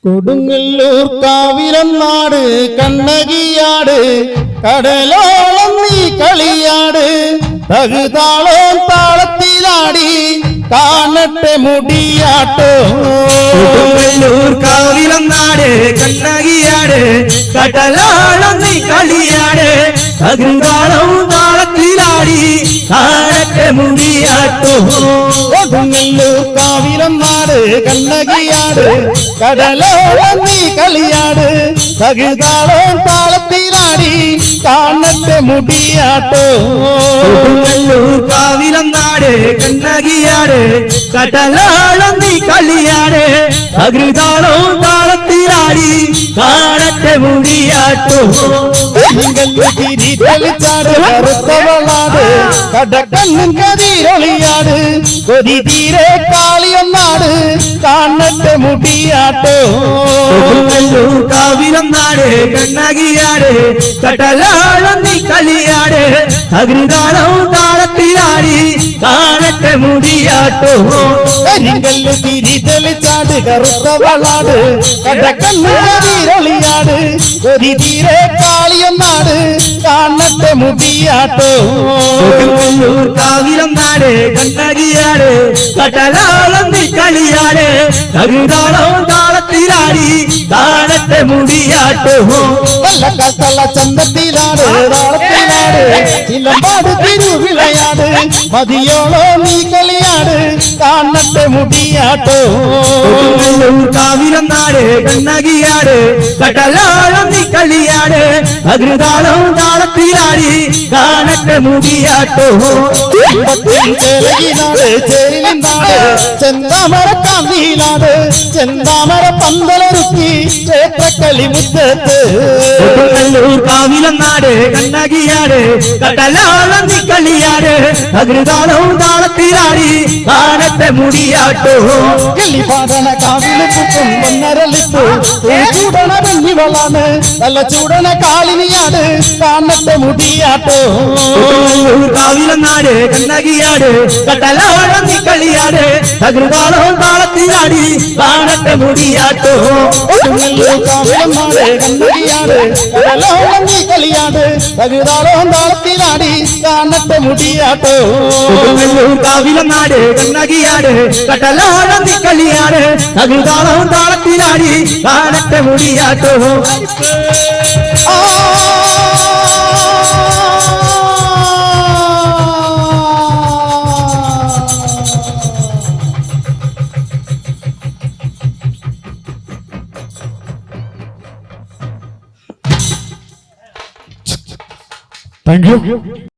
കൊടുങ്ങല്ലൂർ കാവിലന്നാട് കണ്ണകിയാട് കടലോളം നീ കളിയാട് തകുതാളം താളത്തിലാടി കാണട്ടെ മുടിയാട്ടോ. കൊടുങ്ങല്ലൂർ കാവിലന്നാട് കണ്ണകിയാട് കടലോളം നീ കളിയാട് തകുതാളം താളത്തിലാടി കാണട്ടെ മുടിയാട്ടോ. കൊടുങ്ങല്ലൂർ കാവിലന്നാട് കണ്ണകിയാട് കടലോളം നീ കളിയാട് തകുതാളം താളത്തിലാടി കാണട്ടെ മുടിയാട്ടോ. കൊടുങ്ങല്ലൂർ കാവിലന്നാട് കണ്ണകിയാട് കടലോളം നീ കളിയാട് തകുതാളം താളത്തിലാടി കാണട്ടെ മുടിയാട്ടോ. തെളിച്ചാട് കറുത്തവളാട് കടക്കണ്ണും കതിരൊളിയാട് കൊതി തീരെ കാളിയൊന്നാട് കാണട്ടെ മുടിയാട്ടോ. കൊടുങ്ങല്ലൂർ കാവിലന്നാട് കണ്ണകിയാട് കടലോളം നീ കളിയാട് തകുതാളം താളത്തിലാടി കാണട്ടെ മുടിയാട്ടോ. കരിങ്കല്ല് തിരി തെളിച്ചാട് കറുത്തവളാട് കടക്കണ്ണും കതിരൊളിയാട് കൊതി തീരെ കാളിയൊന്നാട് കാണട്ടെ മുടിയാട്ടോ. കൊടുങ്ങല്ലൂർ കാവിലന്നാട് കണ്ണകിയാട് കടലോളം നീ കളിയാട് തകുതാളം താളത്തിലാടി കാണട്ടെ മുടിയാട്ടോ. കള്ള ചന്തത്തിലാണ് താളത്തിലാട് ചിലമ്പാട് തിരുവിളയാട് മതിയോളോ നീ കളിയാട് കാണട്ടെ മുടിയാട്ടോ. കൊടുങ്ങല്ലൂർ കാവിലന്നാട് കണ്ണകിയാട് കടലോളം നീ കളിയാട് തകുതാളം താളത്തിലാടി കാണട്ടെ മുടിയാട്ടോ. ചേലകിനാട് ചേലിനാട് ചെന്താമര കാന്തിയിലാട് ചെന്താമര പന്തലൊരുക്കി ക്ഷേത്രക്കളി മുറ്റത്ത്. കൊടുങ്ങല്ലൂർ കാവിലന്നാട് കണ്ണകിയാട് കടലോളം നീ കളിയാട് തകുതാളം താളത്തിലാടി കാണട്ടെ മുടിയാട്ടോ. കിളിപാടണ കാവില് പുട്ടും പൊന്നരളിപ്പ് ചൂടണ പെഞ്ഞിവളാണ് നല്ല ചൂടണ കാളിനിയാട് കാണട്ടെ മുടിയാട്ടോ. കൊടുങ്ങല്ലൂർ കാവിലന്നാട് കണ്ണകിയാട് കടലോളം നീ കളിയാട് തകുതാളം താളത്തിലാടി കാണട്ടെ മുടിയാട്ടോ. കാവിലന്നാട് കണ്ണകിയാട് കടലോളം നീ കളിയാട് തകുതാളം താളത്തിലാടി കാണട്ടെ മുടിയാട്ടോ. കൊടുങ്ങല്ലൂർ കാവിലന്നാട് കണ്ണകിയാട് കടലോളം നീ കളിയാട് തകുതാളം താളത്തിലാടി കാണട്ടെ മുടിയാട്ടോ. Thank you.